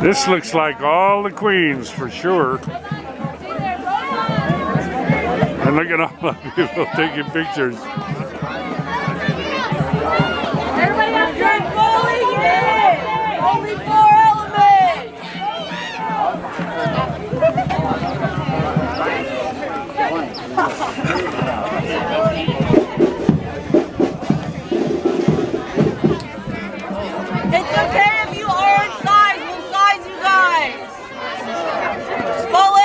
This looks like all the queens for sure. And look at all the people taking pictures. Everybody have drink bowling? Yeah! Only 4 It's okay if you aren't size. We'll size you guys. Just fall in.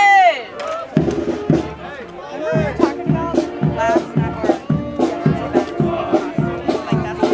We were talking about last night, like that's what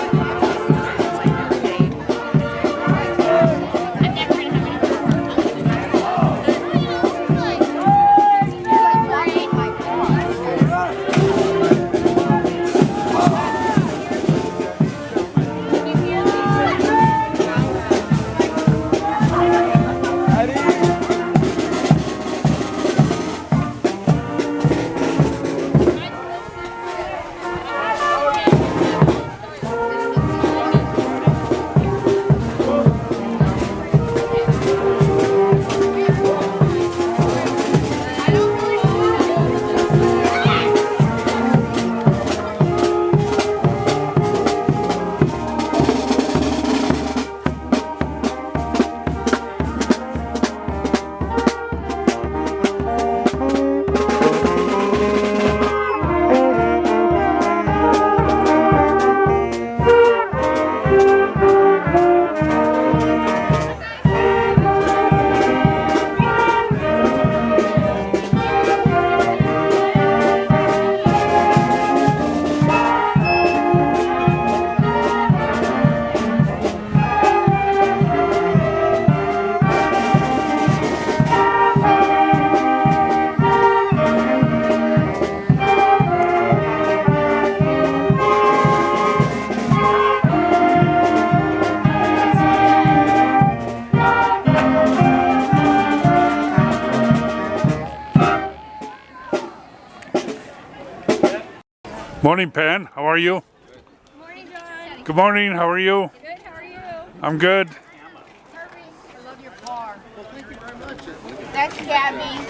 Morning, Pan. How are you? Good morning, John. Good morning. How are you? Good. How are you? I'm good. Harvey, I love your car. Well, thank you very much. That's Gabby.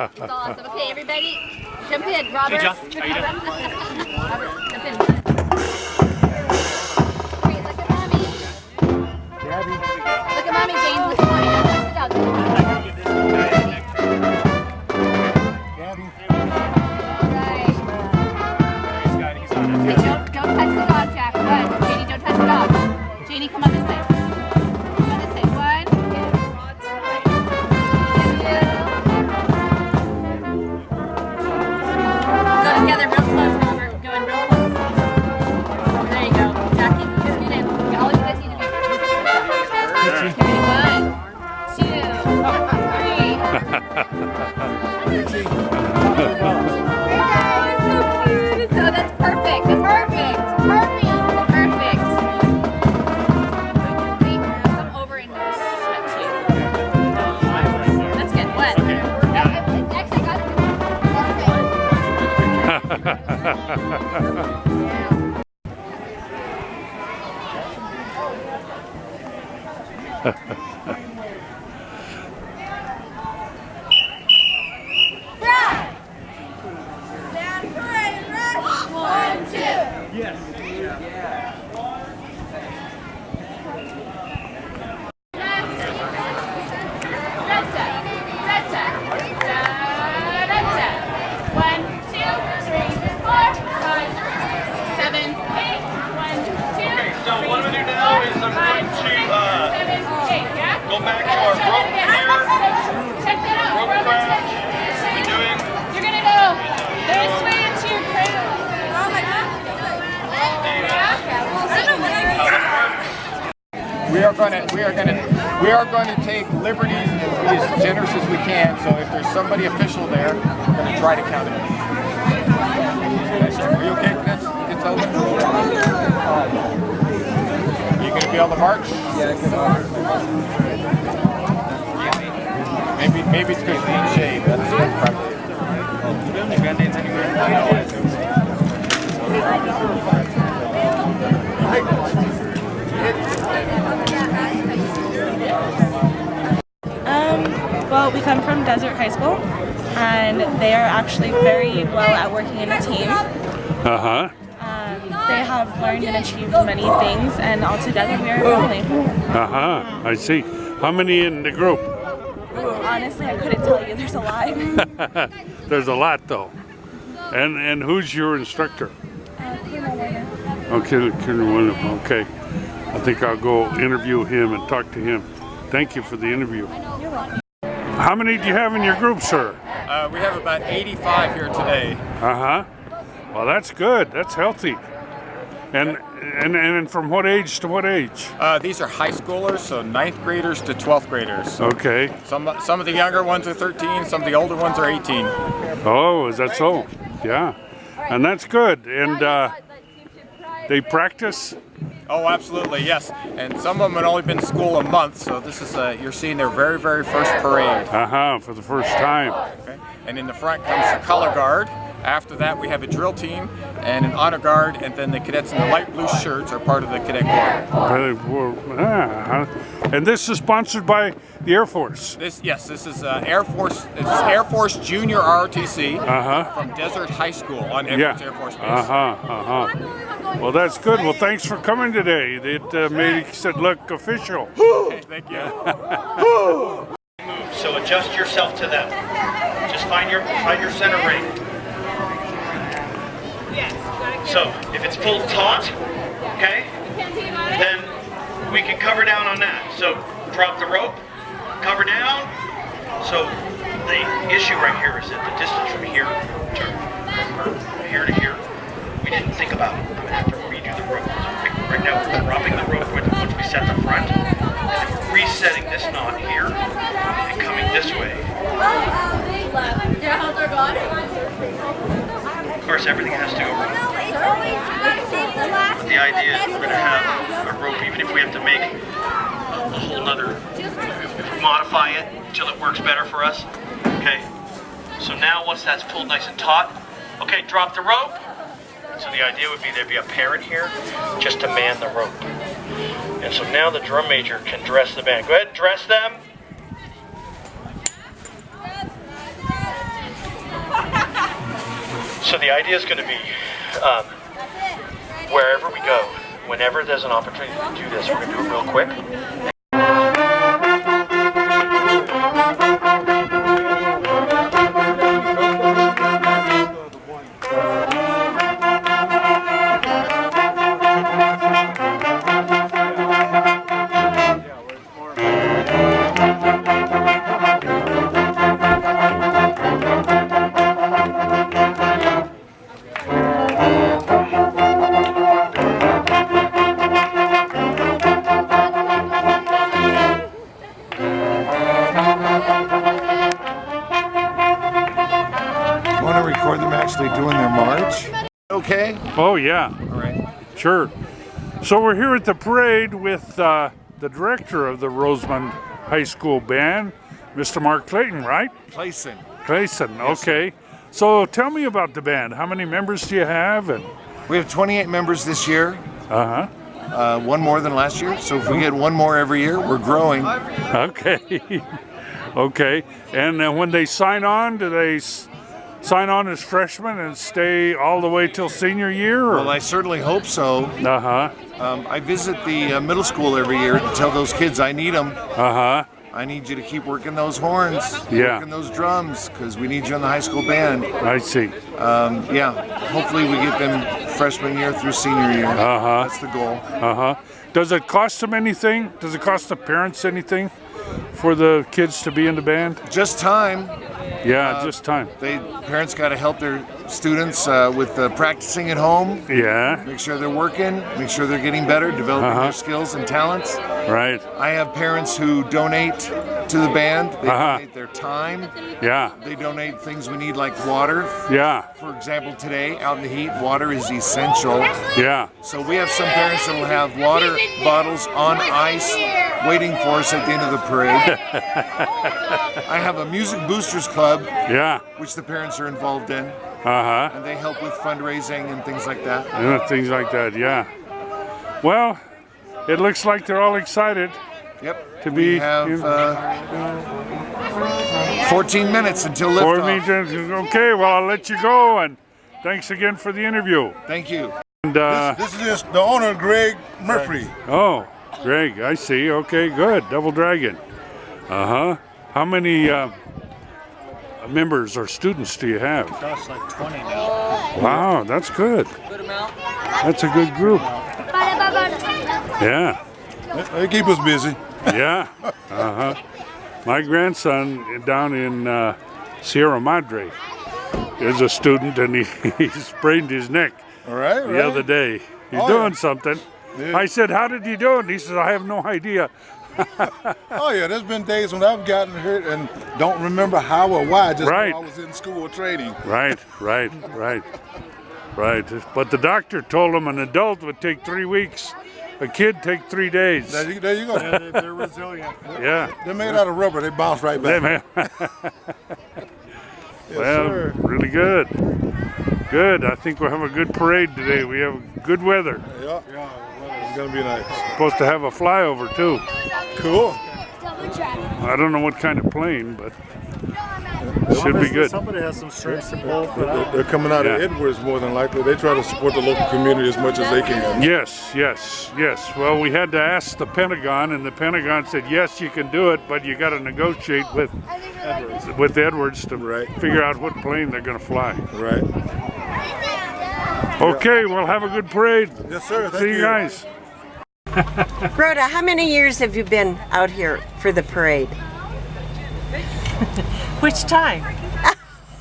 That's awesome. Okay, everybody, jump in. Robert. Hey, John. How you doing? Robert, jump in. Great. Look at mommy. Gabby. Look at mommy, James. Look at mommy. Don't touch the dog. Look at mommy. Hey, don't touch the dog, Jack. Good. Janie, don't touch the dog. Janie, come on this side. Come on this side. 1, 2. Go together real close, Robert. Going real close. There you go. Jackie, just get in. All of you guys need to be. Okay, 1, 2, 3. So that's perfect. That's perfect. Perfect. Perfect. Wait, come over and touch you. That's good. What? Actually, I got it. Yes. So what I'm going to do now is I'm going to go back to our rope here, rope crouch. We're doing. You're gonna go this way into your cradle. Oh my God. We are going to take liberties and be as generous as we can. So if there's somebody official there, we're going to try to count it. Are you okay? It's over. Are you going to be able to march? Yeah, maybe it's because clean shave. That's probably it. Band-Aids anywhere? Well, we come from Desert High School, and they are actually very well at working in a team. Uh-huh. They have learned and achieved many things, and all together we are a family. Uh-huh. I see. How many in the group? Honestly, I couldn't tell you. There's a lot. There's a lot, though. And who's your instructor? Okay, Kern William. Okay. I think I'll go interview him and talk to him. Thank you for the interview. You're welcome. How many do you have in your group, sir? We have about 85 here today. Uh-huh. Well, that's good. That's healthy. And from what age to what age? These are high schoolers, so 9th graders to 12th graders. Okay. Some of the younger ones are 13, some of the older ones are 18. Oh, is that so? Yeah. And that's good. And they practice? Oh, absolutely, yes. And some of them have only been in school a month, so this is you're seeing their very, very first parade. Uh-huh, for the first time. Okay. And in the front comes the color guard. After that, we have a drill team and an honor guard, and then the cadets in the light blue shirts are part of the cadet corps. And this is sponsored by the Air Force. This is Air Force. This is Air Force Junior ROTC from Desert High School on Edwards Air Force Base. Well, that's good. Well, thanks for coming today. It made it look official. Okay, thank you. So adjust yourself to them. Just find your center ring. So if it's pulled taut, okay, then we can cover down on that. So drop the rope, cover down. So the issue right here is that the distance from here to here, we didn't think about it. I'm gonna have to redo the rope. Right now we're dropping the rope once we set the front, and then we're resetting this knot here and coming this way. Of course, everything has to go wrong. But the idea is we're going to have a rope, even if we have to make a whole nother, if we modify it until it works better for us. Okay, so now once that's pulled nice and taut, okay, drop the rope. So the idea would be there'd be a parent here just to man the rope. And so now the drum major can dress the band. Go ahead and dress them. So the idea is going to be wherever we go, whenever there's an opportunity to do this, we're going to do it real quick. Doing their march. Okay? Oh, yeah. All right. Sure. So we're here at the parade with the director of the Rosamond High School Band, Mr. Mark Clayton, right? Clayson. Clayson, okay. So tell me about the band. How many members do you have? And we have 28 members this year. Uh-huh. One more than last year. So if we get one more every year, we're growing. Okay. Okay. And when they sign on, do they sign on as freshmen and stay all the way till senior year? Or? Well, I certainly hope so. Uh-huh. I visit the middle school every year to tell those kids I need them. Uh-huh. I need you to keep working those horns, yeah, working those drums, because we need you in the high school band. I see. Yeah, hopefully we get them freshman year through senior year. Uh-huh. That's the goal. Uh-huh. Does it cost them anything? Does it cost the parents anything for the kids to be in the band? Just time. Yeah, just time. Parents got to help their students with practicing at home. Yeah. Make sure they're working, make sure they're getting better, developing their skills and talents. Right. I have parents who donate to the band. They donate their time. Yeah. They donate things we need like water. Yeah. For example, today, out in the heat, water is essential. Yeah. So we have some parents that will have water bottles on ice waiting for us at the end of the parade. I have a music boosters club, yeah, which the parents are involved in. Uh-huh. And they help with fundraising and things like that. And things like that, yeah. Well, it looks like they're all excited. Yep. To we be have 14 minutes until 4 liftoff. minutes. Okay, well, I'll let you go, and thanks again for the interview. Thank you. And, This is just the owner, Greg Murphy. oh, Greg, I see. Okay, good. Double Dragon. Uh-huh. How many members or students do you have? Gosh, like 20 now. Wow, that's good. That's a good group. Yeah. They keep us busy. Yeah. Uh-huh. My grandson down in Sierra Madre is a student, and he sprained his neck All right. the other day. He's doing something. Yeah. I said, how did he do it? He says, I have no idea. Oh yeah, there's been days when I've gotten hurt and don't remember how or why. Just Right. know I was in school training. Right. But the doctor told him an adult would take 3 weeks. A kid take 3 days. There you go. They're resilient. Yeah. They're made out of rubber. They bounce right They back. may- Yes, well, sir. really good. Good. I think we'll have a good parade today. We have good weather. Yeah. It's gonna be nice. Supposed to have a flyover too. Cool. I don't know what kind of plane, but should be good. Somebody has some strings to pull for that. They're coming out of Yeah. Edwards more than likely. They try to support the local community as much as they can. Yes. Well, we had to ask the Pentagon, and the Pentagon said, yes, you can do it, but you got to negotiate with Edwards to figure out what plane they're going to fly. Right. Okay, well, have a good parade. Yes, sir. Thank See you guys. Rhoda, how many years have you been out here for the parade? Which time?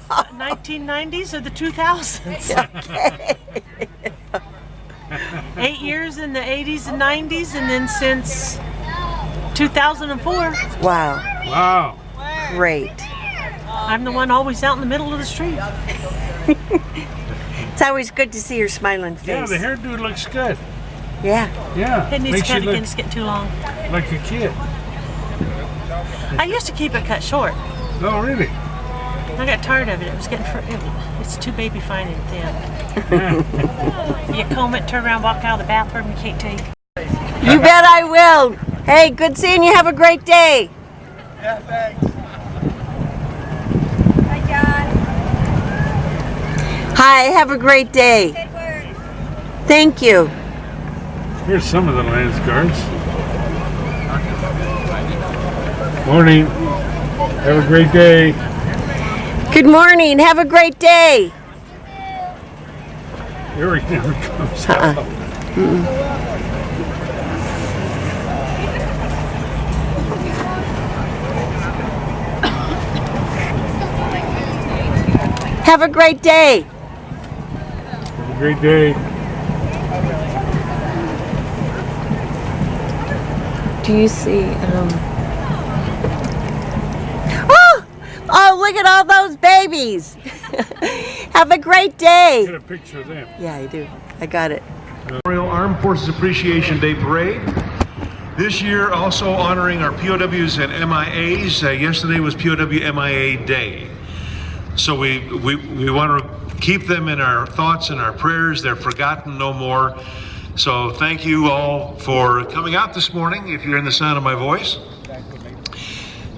1990s or the 2000s? Okay. 8 years in the 80s and 90s, and then since 2004. Wow. Wow. Great. I'm the one always out in the middle of the street. It's always good to see your smiling Yeah, face. the hairdo looks good. Yeah. Yeah. It needs Makes to you cut look again, it's getting too long. like a kid. I used to keep it cut short. Oh, really? I got tired of it. It was getting it's too baby fine and thin. You comb it, turn around, walk out of the bathroom, you can't tell you. You bet I will. Hey, good seeing you. Have a great day. Yeah, thanks. Hi, John. Hi, have a great day. Good work. Thank you. Here's some of the Lands Guards. Morning. Have a great day. Good morning. Have a great day. Here he never comes out. Have a great day. Have a great day. Do you see? Oh, look at all those babies. Have a great day. Get a picture of them. Yeah, I do. I got it. Memorial Armed Forces Appreciation Day Parade. This year also honoring our POWs and MIAs. Yesterday was POW MIA Day. So we want to keep them in our thoughts and our prayers. They're forgotten no more. So thank you all for coming out this morning, if you're in the sound of my voice.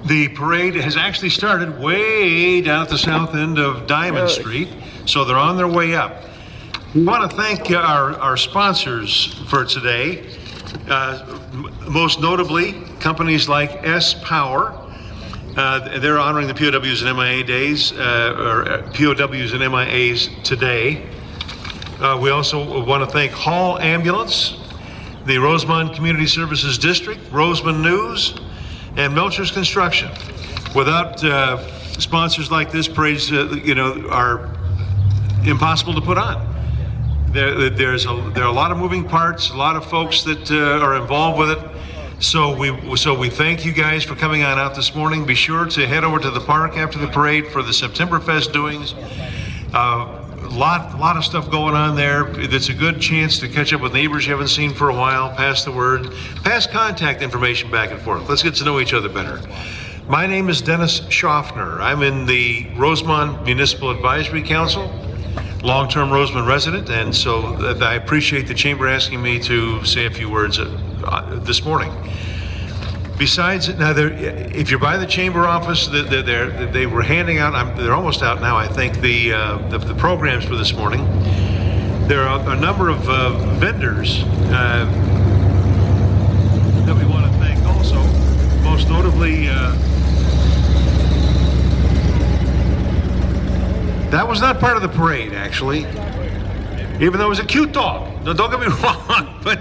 The parade has actually started way down at the south end of Diamond Street, so they're on their way up. We want to thank our sponsors for today, most notably companies like S Power. They're honoring the POWs and MIA days, or POWs and MIAs today. We also want to thank Hall Ambulance, the Rosamond Community Services District, Rosamond News, and Melcher's Construction. Without sponsors like this, parades, are impossible to put on. There are a lot of moving parts, a lot of folks that are involved with it. So we thank you guys for coming on out this morning. Be sure to head over to the park after the parade for the September Fest doings. Lot of stuff going on there. It's a good chance to catch up with neighbors you haven't seen for a while, pass the word, pass contact information back and forth. Let's get to know each other better. My name is Dennis Schaffner. I'm in the Rosamond Municipal Advisory Council, long-term Rosamond resident, and so I appreciate the chamber asking me to say a few words this morning. Besides, now if you're by the chamber office, they were handing out. They're almost out now, I think. The programs for this morning. There are a number of vendors that we want to thank also. Most notably, that was not part of the parade, actually. Even though it was a cute dog. No, don't get me wrong, but.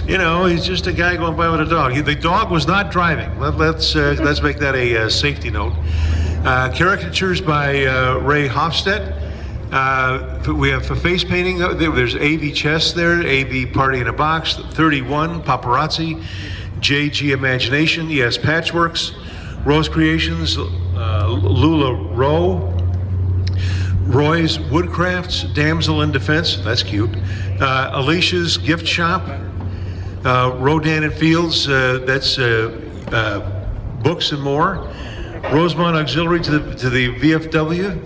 You know, he's just a guy going by with a dog. The dog was not driving. Let's make that a safety note. Caricatures by Ray Hofstedt. We have for face painting. There's AV Chess there, AV Party in a Box, 31, Paparazzi, JG Imagination, ES Patchworks, Rose Creations, Lula Rowe, Roy's Woodcrafts, Damsel in Defense, that's cute, Alicia's Gift Shop, Rodan and Fields, that's books and more. Rosamond Auxiliary to the VFW.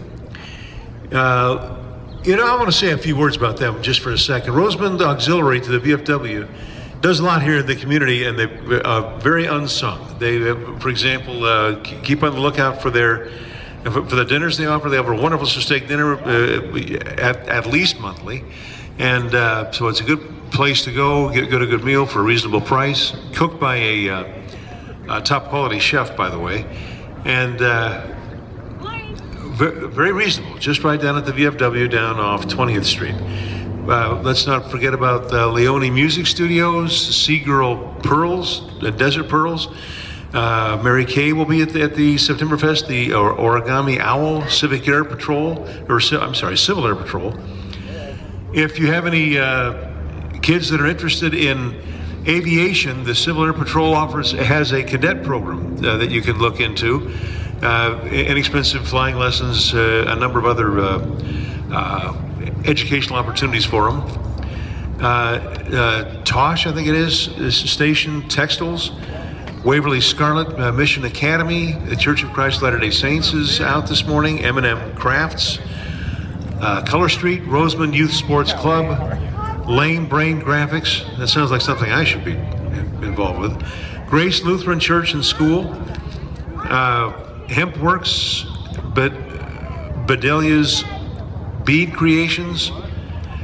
You know, I want to say a few words about them just for a second. Rosamond Auxiliary to the VFW does a lot here in the community, and they're very unsung. They, for example, keep on the lookout for the dinners they offer. They have a wonderful steak dinner at least monthly, and so it's a good place to go, get a good meal for a reasonable price, cooked by a top quality chef, by the way, and very reasonable, just right down at the VFW down off 20th Street. Let's not forget about Leone Music Studios, Seagirl Pearls, Desert Pearls. Mary Kay will be at the September Fest, the Origami Owl, Civic Air Patrol, Civil Air Patrol. If you have any kids that are interested in aviation, the Civil Air Patrol has a cadet program that you can look into. Inexpensive flying lessons, a number of other educational opportunities for them. Tosh, I think it is Station Textiles. Waverly Scarlet Mission Academy. The Church of Christ Latter-day Saints is out this morning. M&M Crafts. Color Street, Rosamond Youth Sports Club. Lane Brain Graphics. That sounds like something I should be involved with. Grace Lutheran Church and School. Hemp Works, Bedelia's Bead Creations.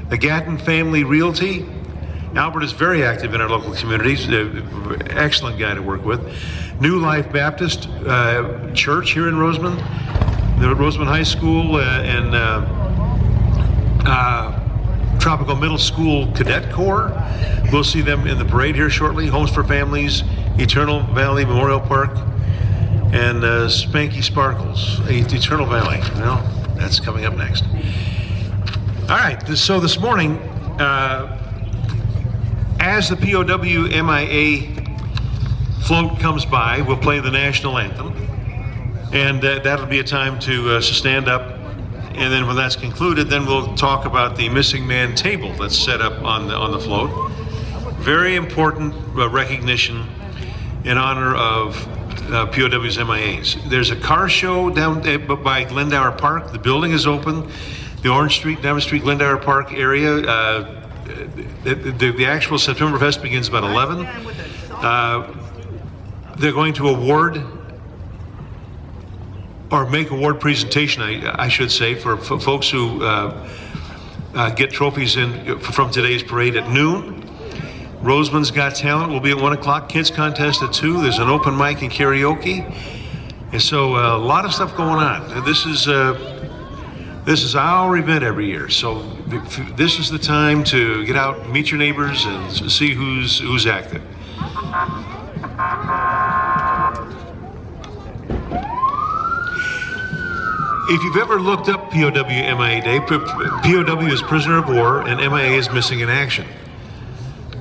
The Gatton Family Realty. Albert is very active in our local communities. Excellent guy to work with. New Life Baptist Church here in Rosamond. The Rosamond High School and Tropico Middle School Cadet Corps. We'll see them in the parade here shortly. Homes for Families, Eternal Valley Memorial Park, and Spanky Sparkles, Eternal Valley. Well, that's coming up next. All right, so this morning, as the POW MIA float comes by, we'll play the national anthem, and that'll be a time to stand up. And then when that's concluded, then we'll talk about the missing man table that's set up on the float. Very important recognition in honor of POWs MIAs. There's a car show down by Glendower Park. The building is open. The Orange Street, Diamond Street, Glendower Park area. The actual September Fest begins about 11. They're going to award or make award presentation, I should say, for folks who get trophies from today's parade at noon. Rosamond's Got Talent will be at 1 o'clock. Kids contest at 2. There's an open mic and karaoke, and so a lot of stuff going on. This is our event every year, so this is the time to get out, meet your neighbors, and see who's active. If you've ever looked up POW MIA Day, POW is prisoner of war and MIA is missing in action.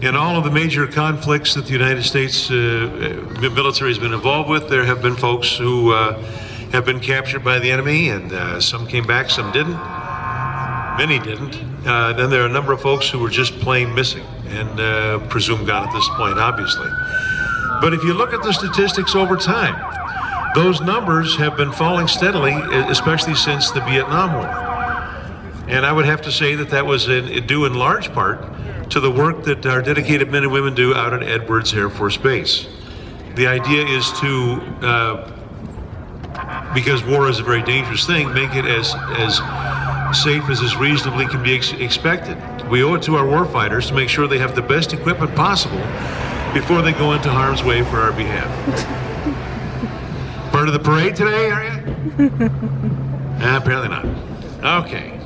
In all of the major conflicts that the United States military has been involved with, there have been folks who have been captured by the enemy, and some came back, some didn't. Many didn't. Then there are a number of folks who were just plain missing and presumed gone at this point, obviously. But if you look at the statistics over time, those numbers have been falling steadily, especially since the Vietnam War. And I would have to say that was due in large part to the work that our dedicated men and women do out at Edwards Air Force Base. The idea is to, because war is a very dangerous thing, make it as safe as is reasonably can be expected. We owe it to our warfighters to make sure they have the best equipment possible before they go into harm's way for our behalf. Part of the parade today, are you? Apparently not. Okay.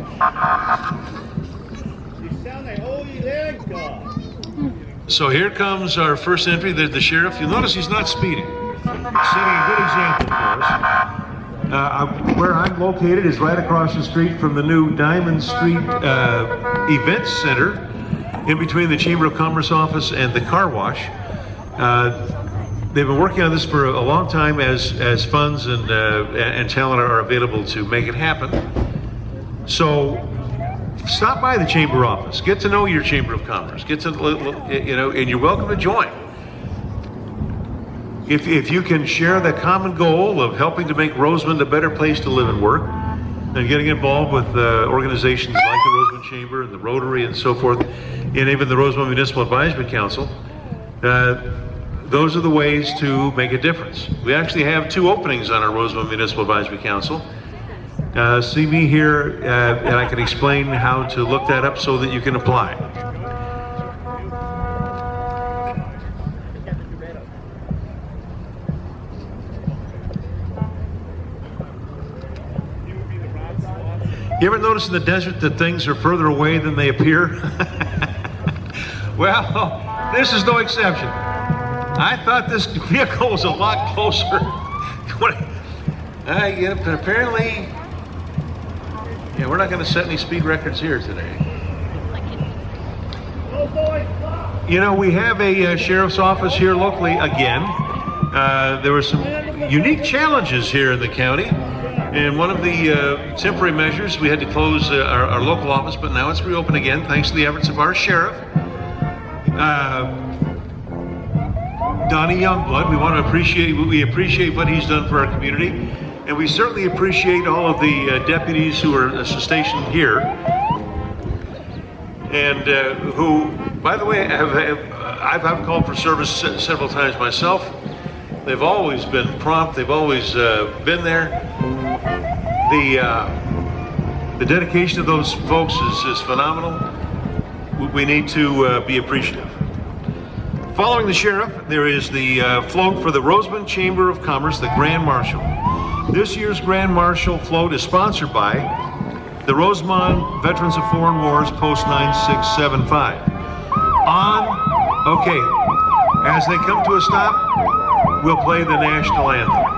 So here comes our first entry. There's the sheriff. You'll notice he's not speeding. Setting a good example for us. Where I'm located is right across the street from the new Diamond Street Events Center, in between the Chamber of Commerce office and the car wash. They've been working on this for a long time as funds and talent are available to make it happen. So stop by the Chamber office. Get to know your Chamber of Commerce. Get to, and you're welcome to join. If you can share the common goal of helping to make Rosamond a better place to live and work, and getting involved with organizations like the Rosamond Chamber and the Rotary and so forth, and even the Rosamond Municipal Advisory Council, those are the ways to make a difference. We actually have 2 openings on our Rosamond Municipal Advisory Council. See me here, and I can explain how to look that up so that you can apply. You ever notice in the desert that things are further away than they appear? Well, this is no exception. I thought this vehicle was a lot closer. But apparently, yeah, we're not going to set any speed records here today. You know, we have a sheriff's office here locally again. There were some unique challenges here in the county. And one of the temporary measures, we had to close our local office, but now it's reopened again thanks to the efforts of our sheriff, Donnie Youngblood. We appreciate what he's done for our community, and we certainly appreciate all of the deputies who are stationed here, and who, by the way, I've called for service several times myself. They've always been prompt. They've always been there. The dedication of those folks is phenomenal. We need to be appreciative. Following the sheriff, there is the float for the Rosamond Chamber of Commerce, the Grand Marshal. This year's Grand Marshal float is sponsored by the Rosamond Veterans of Foreign Wars Post 9675. As they come to a stop, we'll play the national anthem.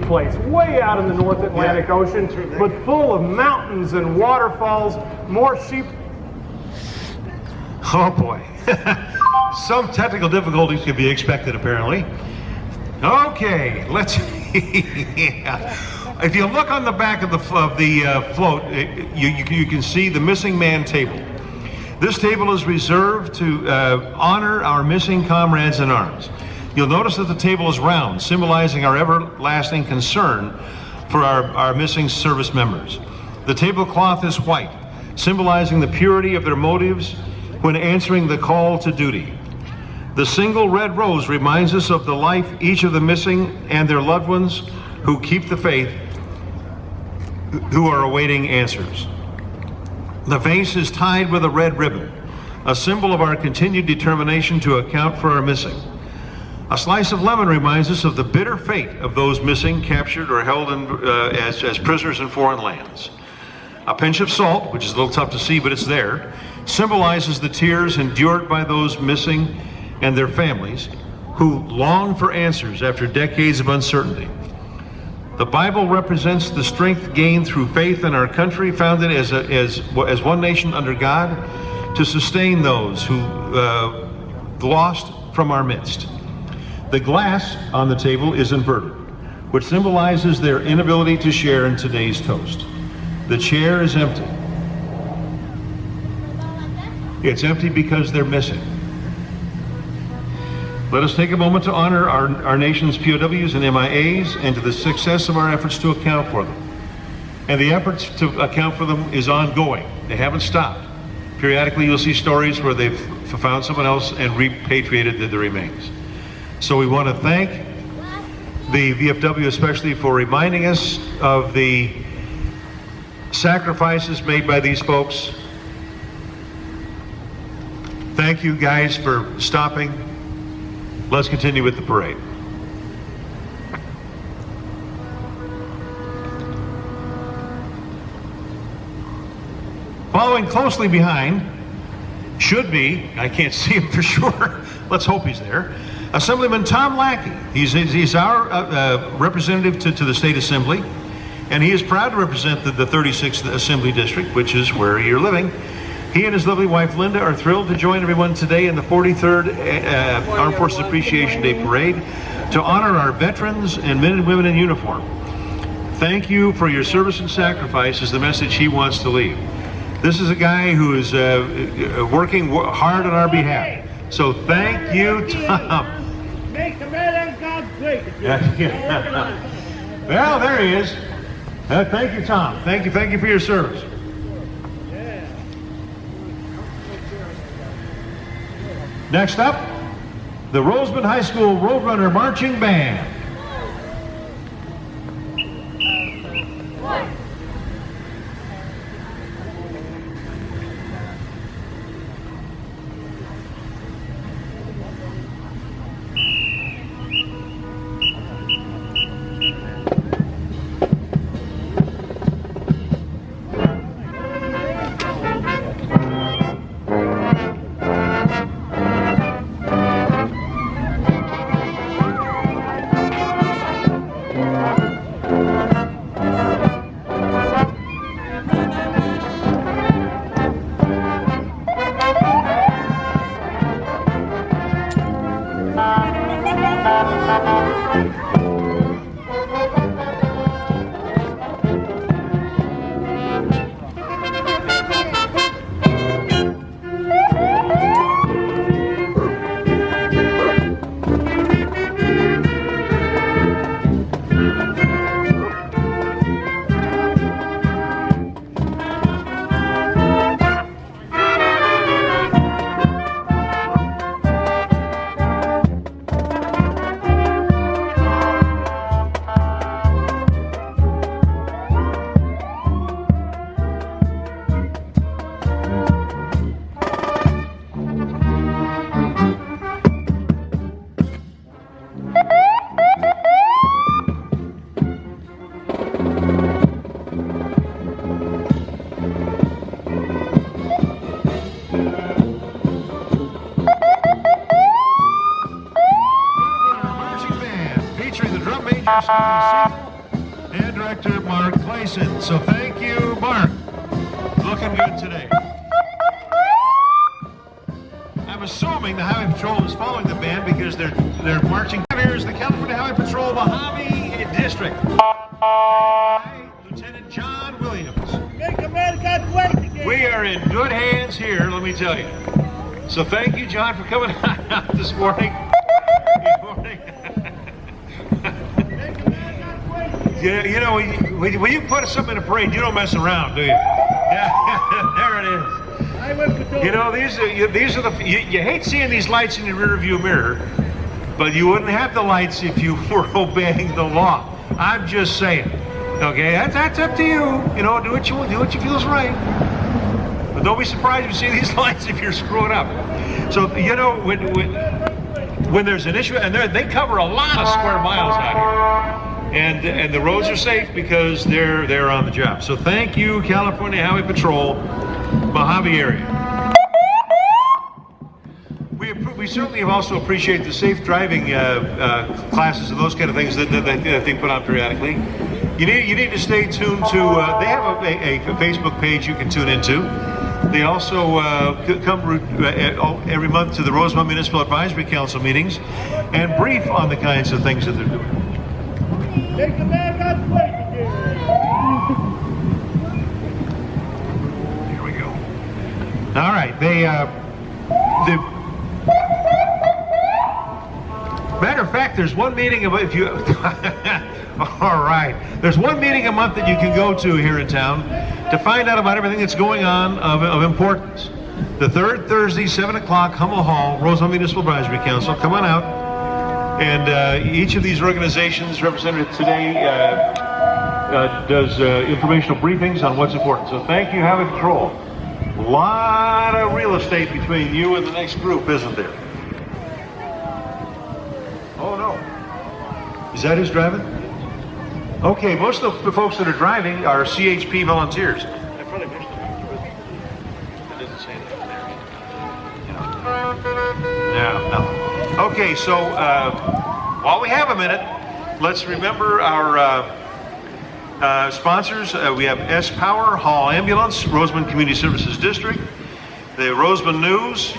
Place way out in the North Atlantic Ocean, but full of mountains and waterfalls, more sheep. Oh boy. Some technical difficulties can be expected apparently. Okay, let's If you look on the back of the float, you can see the missing man table. This table is reserved to honor our missing comrades in arms. You'll notice that the table is round, symbolizing our everlasting concern for our missing service members. The tablecloth is white, symbolizing the purity of their motives when answering the call to duty. The single red rose reminds us of the life each of the missing and their loved ones who keep the faith, who are awaiting answers. The vase is tied with a red ribbon, a symbol of our continued determination to account for our missing. A slice of lemon reminds us of the bitter fate of those missing, captured, or held as prisoners in foreign lands. A pinch of salt, which is a little tough to see, but it's there, symbolizes the tears endured by those missing and their families who long for answers after decades of uncertainty. The Bible represents the strength gained through faith in our country, founded as one nation under God, to sustain those who lost from our midst. The glass on the table is inverted, which symbolizes their inability to share in today's toast. The chair is empty. It's empty because they're missing. Let us take a moment to honor our nation's POWs and MIAs and to the success of our efforts to account for them. And the efforts to account for them is ongoing. They haven't stopped. Periodically you'll see stories where they've found someone else and repatriated the remains. So we want to thank the VFW especially for reminding us of the sacrifices made by these folks. Thank you guys for stopping. Let's continue with the parade. Following closely behind should be, I can't see him for sure, let's hope he's there, Assemblyman Tom Lackey. He's our representative to the State Assembly, and he is proud to represent the 36th Assembly District, which is where you're living. He and his lovely wife Linda are thrilled to join everyone today in the 43rd Armed Forces Appreciation Day Parade to honor our veterans and men and women in uniform. Thank you for your service and sacrifice is the message he wants to leave. This is a guy who is working hard on our behalf. So thank you, Tom. Make America great. Well, there he is. Thank you, Tom. Thank you for your service. Next up, the Rosamond High School Roadrunner Marching Band. And Director Mark Clayson. So thank you, Mark. Looking good today. I'm assuming the Highway Patrol is following the band because they're marching. Here's the California Highway Patrol Mojave District. Lieutenant John Williams. Make America great again. We are in good hands here, let me tell you. So thank you, John, for coming out this morning. Good morning. You know, when you put something in a parade, you don't mess around, do you? Yeah, there it is. You know, these are the. You hate seeing these lights in your rearview mirror, but you wouldn't have the lights if you were obeying the law. I'm just saying. Okay, that's up to you. You know, do what you feels right. But don't be surprised if you see these lights if you're screwing up. So you know when there's an issue, and they cover a lot of square miles out here, and the roads are safe because they're on the job. So thank you, California Highway Patrol, Mojave area. We certainly have also appreciated the safe driving classes and those kind of things that they put on periodically. You need to stay tuned to. They have a Facebook page you can tune into. They also come every month to the Rosamond Municipal Advisory Council meetings and brief on the kinds of things that they're doing. Make America great again. Here we go. All right, matter of fact, there's one meeting if you. All right, there's one meeting a month that you can go to here in town to find out about everything that's going on of importance. The third Thursday, 7 o'clock, Hummel Hall, Rosamond Municipal Advisory Council. Come on out. And each of these organizations represented today does informational briefings on what's important. So thank you, Highway Patrol. A lot of real estate between you and the next group, isn't there? Oh no. Is that who's driving? Okay, most of the folks that are driving are CHP volunteers. I probably missed them. It doesn't say anything there. No. Okay, so while we have a minute, let's remember our sponsors. We have S Power, Hall Ambulance, Rosamond Community Services District, the Rosamond News,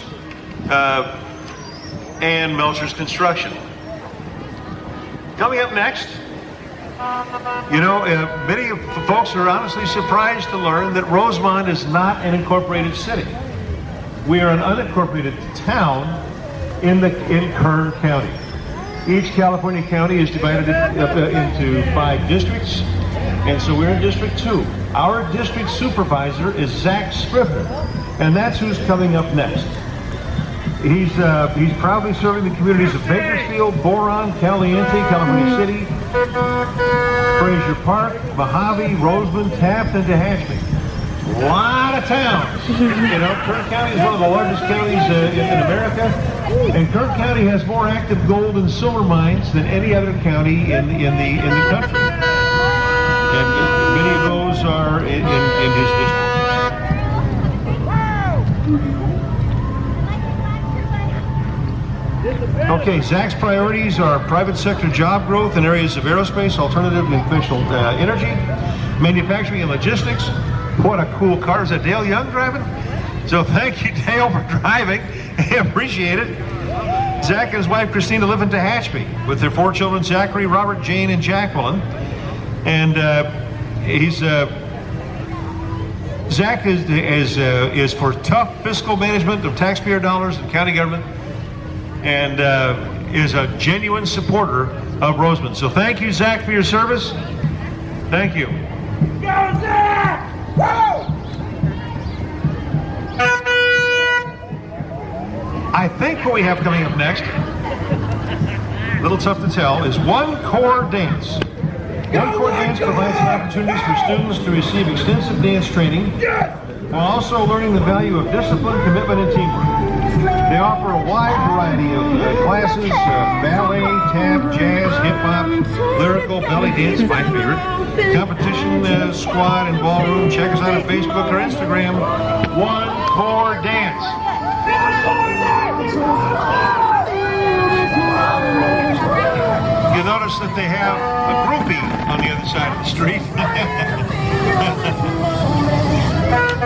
and Melcher's Construction. Coming up next, you know, many folks are honestly surprised to learn that Rosamond is not an incorporated city. We are an unincorporated town in Kern County. Each California county is divided into 5 districts, and so we're in District 2. Our district supervisor is Zach Scrivener, and that's who's coming up next. He's proudly serving the communities of Bakersfield, Boron, Caliente, California City, Frazier Park, Mojave, Rosamond, Taft, and Tehachapi. A lot of towns. You know, Kern County is one of the largest counties in America, and Kern County has more active gold and silver mines than any other county in the country. And many of those are in his district. Okay, Zach's priorities are private sector job growth in areas of aerospace, alternative and conventional energy, manufacturing and logistics. What a cool car. Is that Dale Young driving? So thank you, Dale, for driving. I appreciate it. Zach and his wife, Christina, live in Tehachapi with their 4 children, Zachary, Robert, Jane, and Jacqueline. And Zach is for tough fiscal management of taxpayer dollars and county government, and is a genuine supporter of Rosamond. So thank you, Zach, for your service. Thank you. Go, Zach! Woo! I think what we have coming up next, a little tough to tell, is One Core Dance. One Core Dance provides opportunities for students to receive extensive dance training while also learning the value of discipline, commitment, and teamwork. They offer a wide variety of classes, ballet, tap, jazz, hip-hop, lyrical, belly dance, my favorite, competition, squad, and ballroom. Check us out on Facebook or Instagram, One Core Dance. You'll notice that they have a groupie on the other side of the street.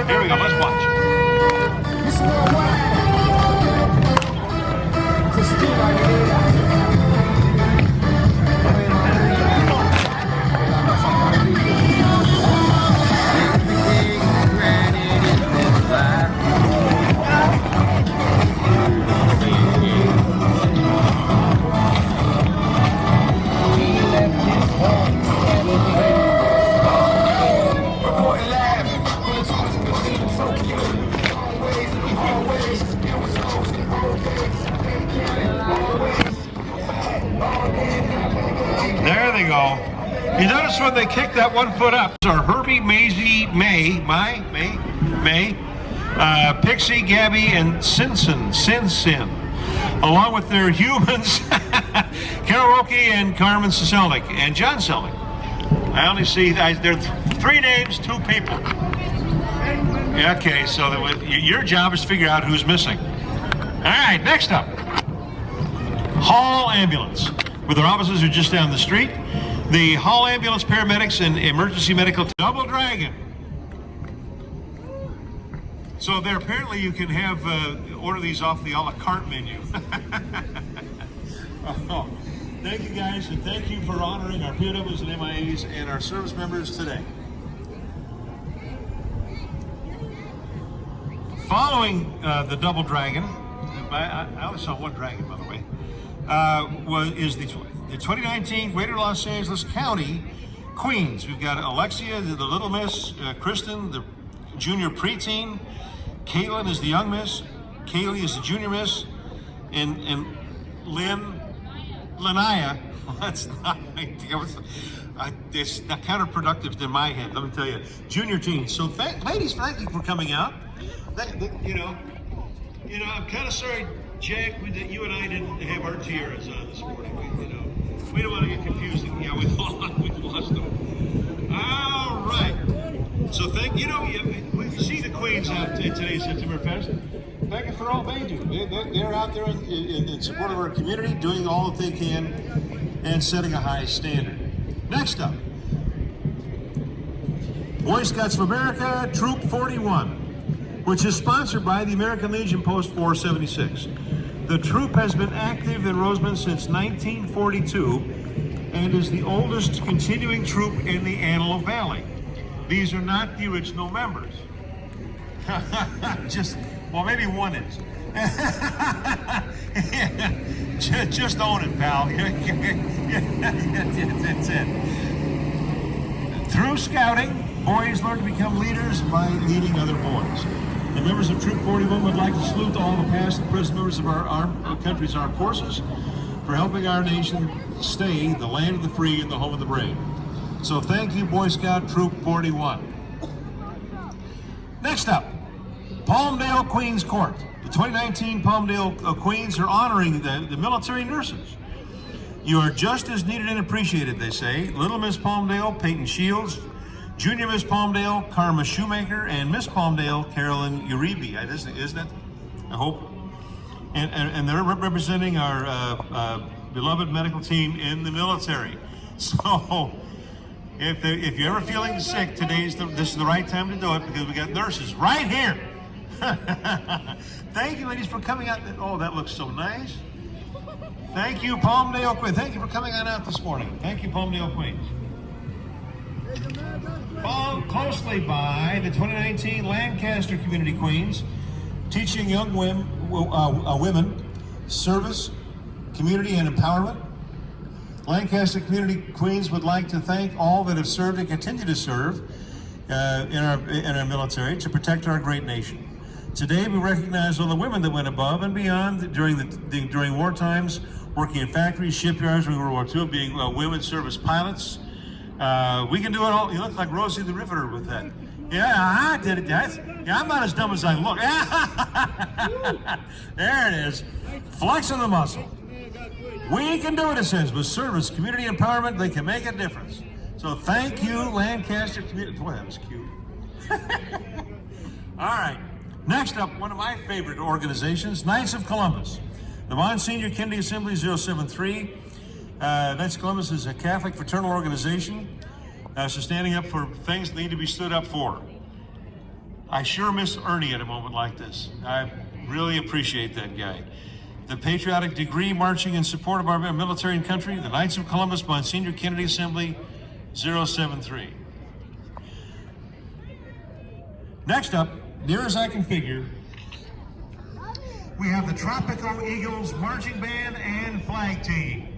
Here we go, let's watch. You notice when they kick that 1 foot up, are Herbie, Maisie, May, Pixie, Gabby, and Sin, along with their humans, Karaoke and Carmen Selnick and John Selnick. I only see, there are 3 names, 2 people. Okay, so your job is to figure out who's missing. All right, next up, Hall Ambulance, with their offices are just down the street. The Hall Ambulance paramedics and emergency medical Double Dragon. So there, apparently you can have order these off the a la carte menu. Oh, thank you guys, and thank you for honoring our POWs and MIAs and our service members today. Following the Double Dragon, I only saw 1 dragon, by the way, is the 2019 Greater Los Angeles County Queens. We've got Alexia, the Little Miss, Kristen, the Junior Preteen, Caitlin is the Young Miss, Kaylee is the Junior Miss, and Linnea, that's not, it's not counterproductive in my head, let me tell you, Junior Teen. So ladies, thank you for coming out. You know, I'm kind of sorry, Jack, that you and I didn't have our tiaras on this morning. We don't want to get confused. Yeah, we lost them. All right. So we see the Queens out at today's September Fest. Thank you for all they do. They're out there in support of our community, doing all that they can and setting a high standard. Next up, Boy Scouts of America, Troop 41, which is sponsored by the American Legion Post 476. The troop has been active in Rosamond since 1942 and is the oldest continuing troop in the Antelope Valley. These are not the original members. Well, maybe 1 is. Just own it, pal. That's it. Through scouting, boys learn to become leaders by leading other boys. The members of Troop 41 would like to salute all the past and present members of our country's armed forces for helping our nation stay the land of the free and the home of the brave. So thank you, Boy Scout Troop 41. Next up, Palmdale Queens Court. The 2019 Palmdale Queens are honoring the military nurses. You are just as needed and appreciated, they say. Little Miss Palmdale, Peyton Shields, Junior Miss Palmdale, Karma Shoemaker, and Miss Palmdale, Carolyn Uribe. Isn't it? I hope. And they're representing our beloved medical team in the military. So if you're ever feeling sick, this is the right time to do it because we got nurses right here. Thank you, ladies, for coming out. Oh, that looks so nice. Thank you, Palmdale Queens. Thank you for coming on out this morning. Thank you, Palmdale Queens. Followed closely by the 2019 Lancaster Community Queens, teaching young women service, community, and empowerment. Lancaster Community Queens would like to thank all that have served and continue to serve in our military to protect our great nation. Today, we recognize all the women that went above and beyond during war times, working in factories, shipyards during World War II, being women service pilots. We can do it all. You look like Rosie the Riveter with that. Yeah, I did it, guys. Yeah, I'm not as dumb as I look. There it is. Flexing the muscle. We can do it, it says, with service, community empowerment, they can make a difference. So thank you, Lancaster Community. Boy, that was cute. All right. Next up, one of my favorite organizations, Knights of Columbus. The Monsignor Kennedy Assembly 073. Knights of Columbus is a Catholic fraternal organization, so standing up for things that need to be stood up for. I sure miss Ernie at a moment like this. I really appreciate that guy. The patriotic degree marching in support of our military and country, the Knights of Columbus, Monsignor Kennedy Assembly 073. Next up, near as I can figure, we have the Tropico Eagles Marching Band and Flag Team.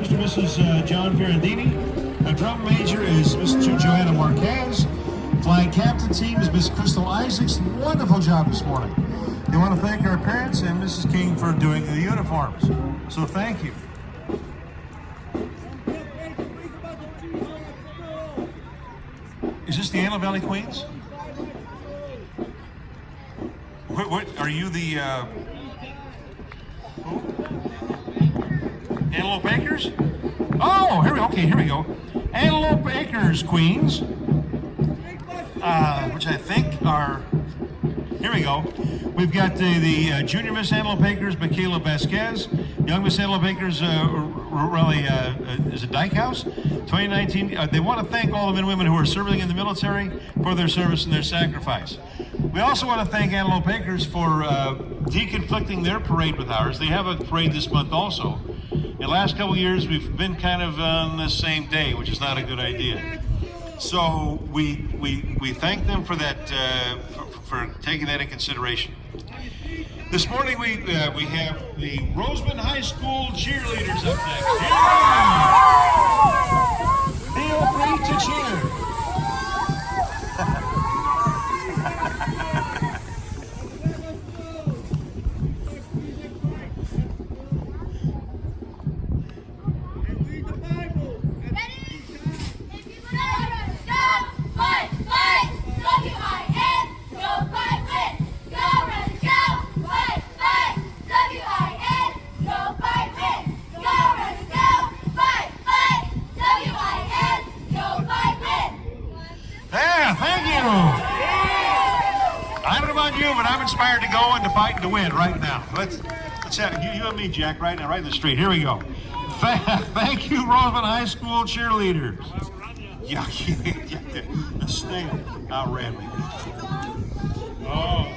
Mr. and Mrs. John Ferrandini. Our drum major is Miss Joanna Marquez. Flying captain team is Miss Crystal Isaacs. Wonderful job this morning. They want to thank our parents and Mrs. King for doing the uniforms. So thank you. Is this the Antelope Valley Queens? What are you the Antelope Acres? Oh, here we go. Antelope Acres Queens, which I think are, here we go. We've got the Junior Miss Antelope Acres, Michaela Vasquez. Young Miss Antelope Acres, is it Dyke House? 2019. They want to thank all the men and women who are serving in the military for their service and their sacrifice. We also want to thank Antelope Acres for deconflicting their parade with ours. They have a parade this month also. In the last couple of years, we've been kind of on the same day, which is not a good idea. So we thank them for that, for taking that in consideration. This morning we have the Rosamond High School cheerleaders up next. Feel free to cheer. Inspired to go and to fight and to win right now. Let's have you and me, Jack, right now, right in the street. Here we go. Thank you, Rosamond High School cheerleaders. Yeah, the snail outran me. Oh.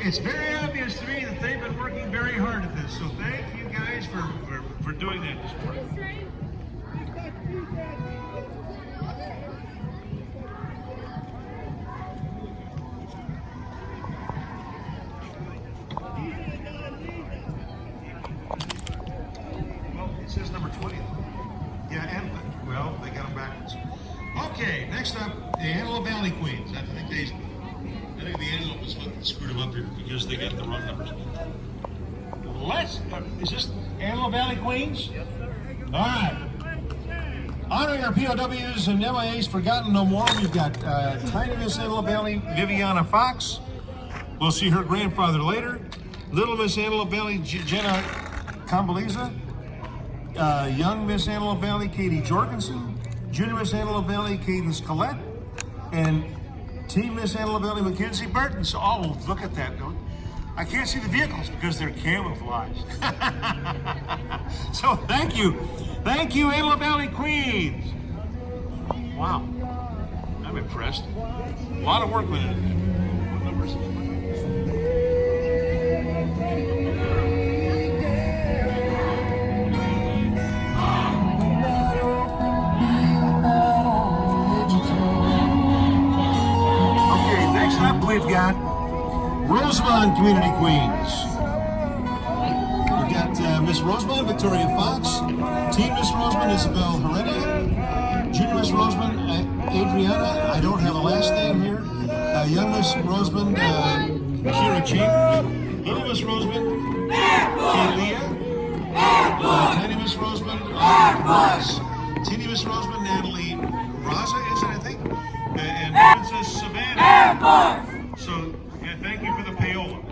It's very obvious to me that they've been working very hard at this. So thank you guys for doing that this morning. It says number 20. Yeah, and well, they got them backwards. Okay, next up, the Antelope Valley Queens. I think the Antelope is what screwed them up here because they got the wrong numbers. Is this Antelope Valley Queens? Yes, sir. All right. Honoring our POWs and MIAs forgotten no more, we've got Tiny Miss Antelope Valley, Viviana Fox. We'll see her grandfather later. Little Miss Antelope Valley, Jenna Condoleezza. Young Miss Antelope Valley, Katie Jorgensen. Junior Miss Antelope Valley, Cadence Collette. And Team Miss Antelope Valley, Mackenzie Burton. So, oh, look at that. I can't see the vehicles because they're camouflaged. So, thank you. Thank you, Antelope Valley Queens. Wow. I'm impressed. A lot of work with it. What numbers? Next up, we've got Rosamond Community Queens. We've got Miss Rosamond, Victoria Fox, Team Miss Rosamond, Isabel Heredia, Junior Miss Rosamond, Adriana, I don't have a last name here, Young Miss Rosamond, Kira Chambers, Little Miss Rosamond, So, yeah, thank you for the payola.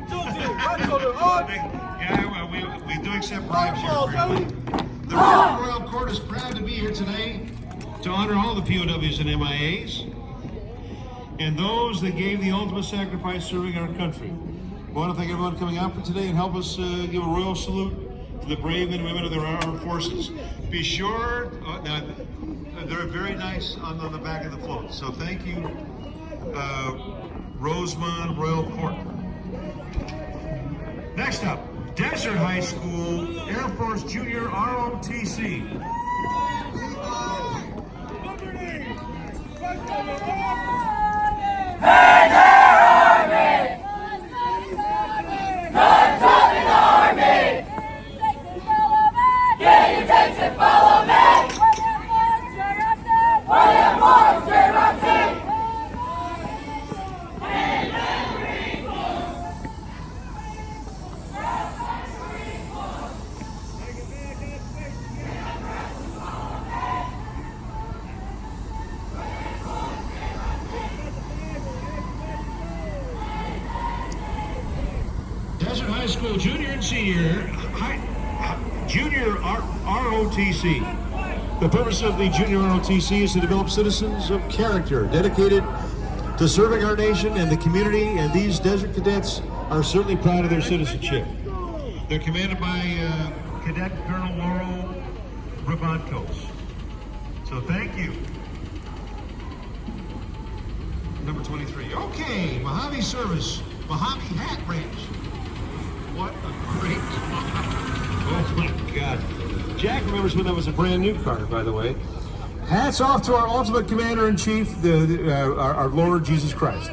Yeah, well, we do accept bribes here, apparently. The Royal Court is proud to be here today to honor all the POWs and MIAs and those that gave the ultimate sacrifice serving our country. I want to thank everyone coming out for today and help us give a royal salute to the brave men and women of their armed forces. Be sure, they're very nice on the back of the float. So thank you, Rosamond Royal Court. Next up, Desert High School Air Force Junior ROTC. Desert High School Junior and Senior Junior ROTC. The purpose of the Junior ROTC is to develop citizens of character, dedicated to serving our nation and the community, and these Desert Cadets are certainly proud of their citizenship. They're commanded by Cadet Colonel Laurel Bravankos. So thank you. Number 23. Okay, Mojave Service, Mojave Hat Ranch. What a great car. Oh my God. Jack remembers when that was a brand new car, by the way. Hats off to our ultimate commander-in-chief, our Lord Jesus Christ.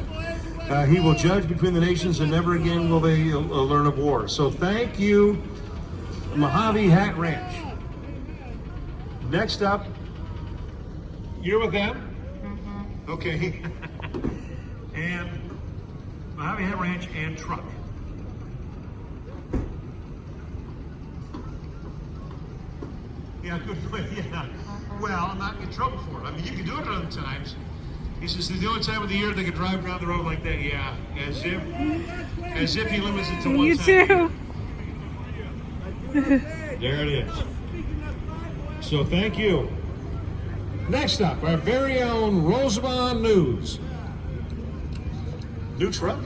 He will judge between the nations and never again will they learn of war. So thank you, Mojave Hat Ranch. Next up, you're with them? Mm-hmm. Okay. And Mojave Hat Ranch and Truck. Yeah, good point. Yeah. Well, I'm not in trouble for it. I mean, you can do it other times. He says, the only time of the year they can drive around the road like that. Yeah, as if he limits it to one You time. too. There it is. So thank you. Next up, our very own Rosamond News. New truck?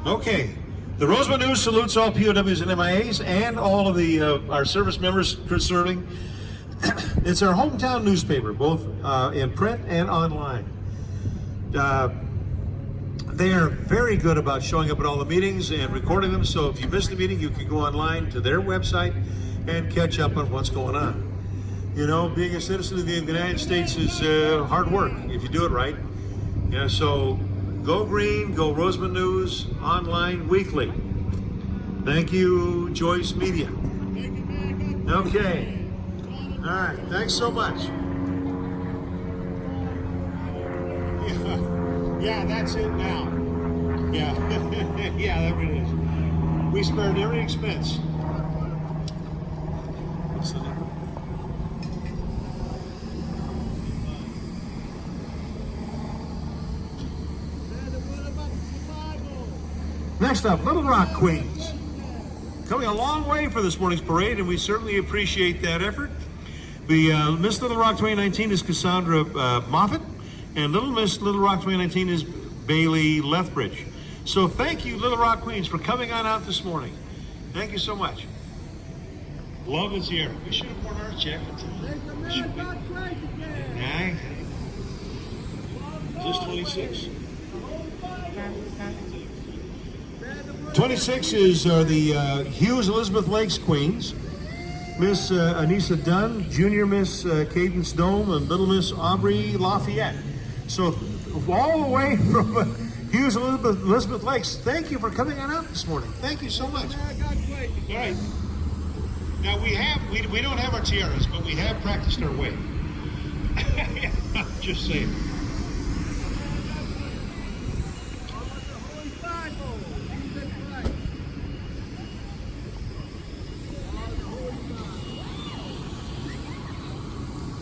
Okay. The Rosamond News salutes all POWs and MIAs and all of the our service members serving. It's our hometown newspaper, both in print and online. They are very good about showing up at all the meetings and recording them, so if you missed the meeting, you can go online to their website and catch up on what's going on. You know, being a citizen of the United States is hard work if you do it right. Yeah, so go green, go Rosamond News, online, weekly. Thank you, Joyce Media. Okay. All right, thanks so much. Yeah, that's it now. Yeah, yeah, there it is. We spared every expense. What's the number? Next up, Little Rock Queens. Coming a long way for this morning's parade, and we certainly appreciate that effort. The Miss Little Rock 2019 is Cassandra Moffitt, and Miss Little Rock 2019 is Bailey Lethbridge. So thank you, Little Rock Queens, for coming on out this morning. Thank you so much. Love is here. We should have worn our jackets. Should we? Yeah. Is this 26? 26 is the Hughes Elizabeth Lakes Queens. Miss Anissa Dunn, Junior Miss Cadence Dome, and Little Miss Aubrey Lafayette. So all the way from Hughes Elizabeth Lakes, thank you for coming on out this morning. Thank you so much. All right. Now we don't have our tiaras, but we have practiced our way. Just saying.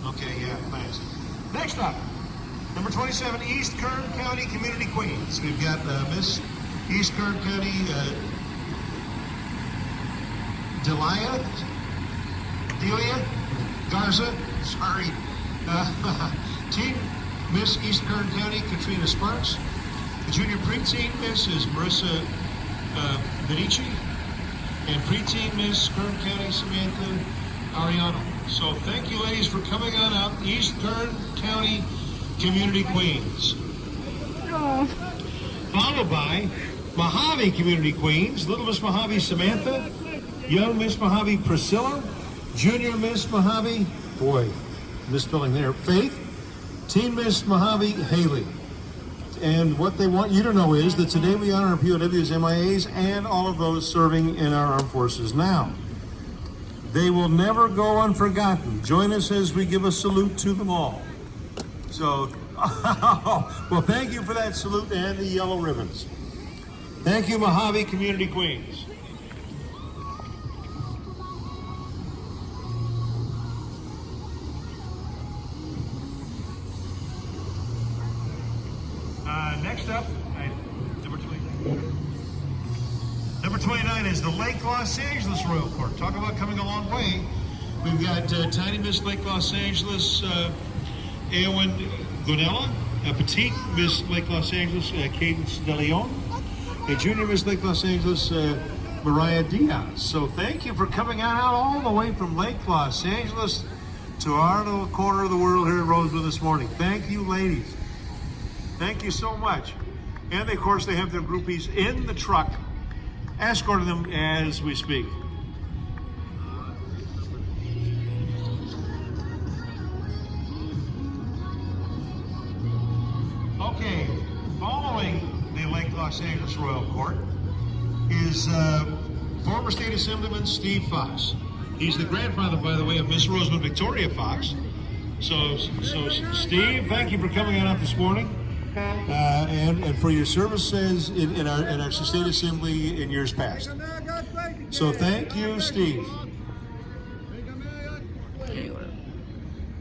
Okay, yeah, thanks. Next up, Number 27, East Kern County Community Queens. We've got Miss East Kern County Delia Garza, sorry. Team Miss East Kern County Katrina Sparks. The junior preteen Miss is Marissa Medici. And preteen Miss Kern County Samantha Ariano. So thank you ladies for coming on out. East Kern County Community Queens. Followed by Mojave Community Queens. Little Miss Mojave Samantha. Young Miss Mojave Priscilla. Junior Miss Mojave, boy, misspelling there, Faith. Teen Miss Mojave Haley. And what they want you to know is that today we honor our POWs, MIAs, and all of those serving in our armed forces now. They will never go unforgotten. Join us as we give a salute to them all. So, well, thank you for that salute and the yellow ribbons. Thank you, Mojave Community Queens. Next up, number 29 is the Lake Los Angeles Royal Court. Talk about coming a long way. We've got Tiny Miss Lake Los Angeles, Eowyn Gonella, Petite Miss Lake Los Angeles, Cadence De Leon, and Junior Miss Lake Los Angeles, Mariah Diaz. So thank you for coming out all the way from Lake Los Angeles to our little corner of the world here in Rosamond this morning. Thank you, ladies. Thank you so much. And of course, they have their groupies in the truck, escorting them as we speak. Okay, following the Lake Los Angeles Royal Court is former State Assemblyman Steve Fox. He's the grandfather, by the way, of Miss Rosamond Victoria Fox. So Steve, thank you for coming on out this morning. And for your services in our State Assembly in years past. So thank you, Steve.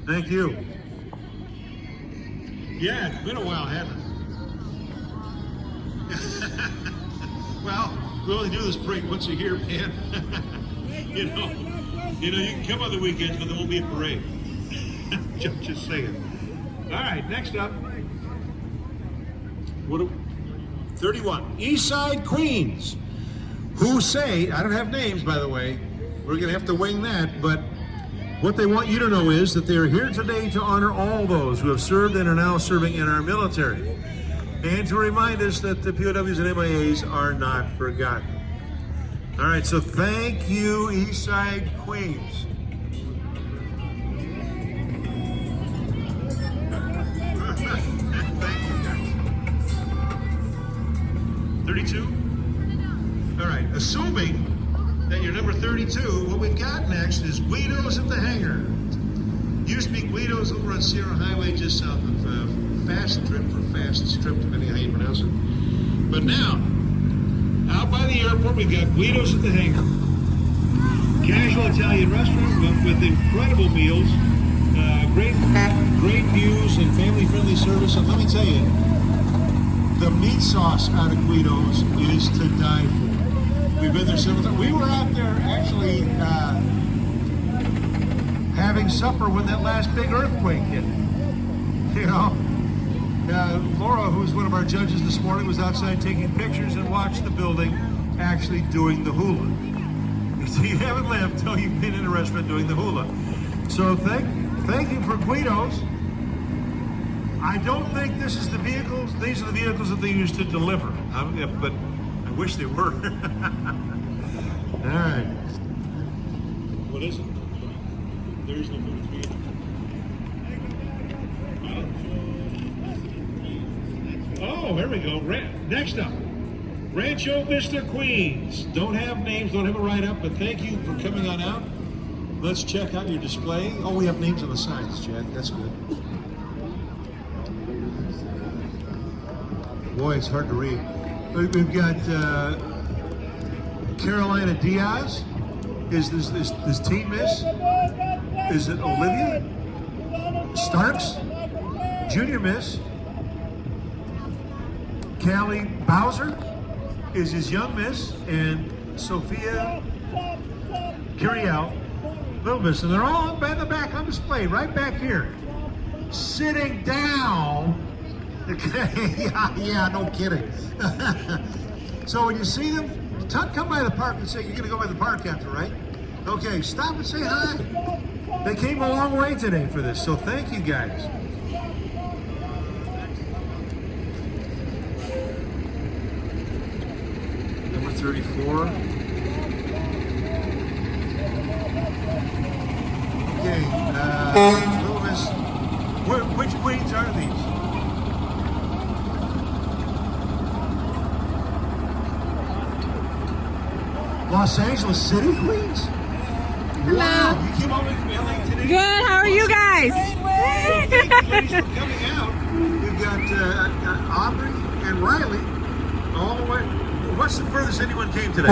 Thank you. Yeah, it's been a while, hasn't it? Well, we only do this parade once a year, man. you know, you can come on the weekends, but there won't be a parade. just saying. All right, next up. 31, Eastside Queens, who say, I don't have names, by the way, we're going to have to wing that, but what they want you to know is that they are here today to honor all those who have served and are now serving in our military, and to remind us that the POWs and MIAs are not forgotten. All right, so thank you, Eastside Queens. 32? All right, assuming that you're number 32, what we've got next is Guido's at the Hangar. Used to be Guido's over on Sierra Highway just south of Fast Strip, depending how you pronounce it. But now, out by the airport, we've got Guido's at the Hangar. Casual Italian restaurant with incredible meals, great views and family-friendly service. And let me tell you, the meat sauce out of Guido's is to die for. We've been there several times. We were out there actually having supper when that last big earthquake hit. You know, Laura, who's one of our judges this morning, was outside taking pictures and watched the building actually doing the hula. So you haven't lived until you've been in a restaurant doing the hula. So thank you for Guido's. I don't think this is the vehicles. These are the vehicles that they use to deliver. But I wish they were. All right. What is it? There is no food. Oh, there we go. Next up, Rancho Vista Queens. Don't have names, don't have a write-up, but thank you for coming on out. Let's check out your display. Oh, we have names on the sides, Jack. That's good. Boy, it's hard to read. We've got Carolina Diaz. Is this team miss? Is it Olivia Starks? Junior miss Callie Bowser is his young miss, and Sophia Curiel, little miss, and they're all up in the back on display, right back here, sitting down. Okay, yeah, no kidding. So when you see them, come by the park and say, you're gonna go by the park after, right? Okay, stop and say hi. They came a long way today for this, so thank you guys. Number 34. Okay, Louis, which queens are these? Los Angeles City Queens? Wow, you came all the way from LA today? Good, how are you guys? Thank you ladies for coming out. We've got Aubrey and Riley all the way. What's the furthest anyone came today?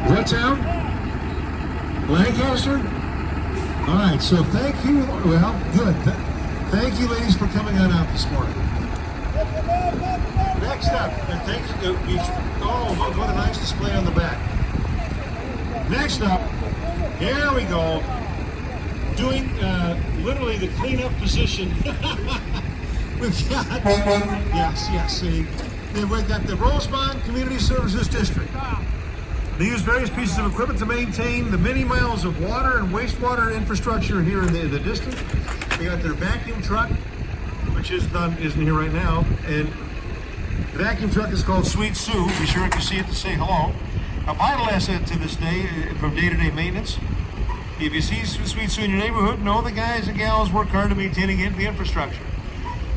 What town? Lancaster? All right, so thank you. Well, good. Thank you ladies for coming on out this morning. Next up, and thanks to what a nice display on the back. Next up, here we go, doing literally the cleanup position. We've got, yes, see, we've got the Rosamond Community Services District. They use various pieces of equipment to maintain the many miles of water and wastewater infrastructure here in the district. They got their vacuum truck, which isn't here right now, and the vacuum truck is called Sweet Sue. Be sure if you see it to say hello. A vital asset to this day from day-to-day maintenance. If you see Sweet Sue in your neighborhood, know the guys and gals work hard to maintaining the infrastructure.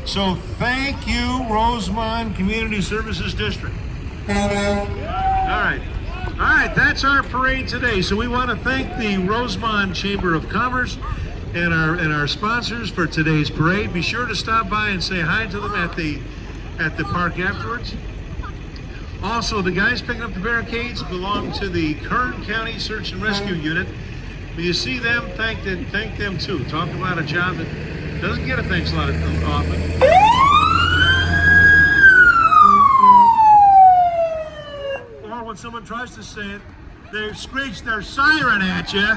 So thank you, Rosamond Community Services District. All right, that's our parade today. So we want to thank the Rosamond Chamber of Commerce and our sponsors for today's parade. Be sure to stop by and say hi to them at the park afterwards. Also, the guys picking up the barricades belong to the Kern County Search and Rescue Unit. When you see them, thank them too. Talk about a job that doesn't get a thanks a lot often. Or when someone tries to say it, they screech their siren at you.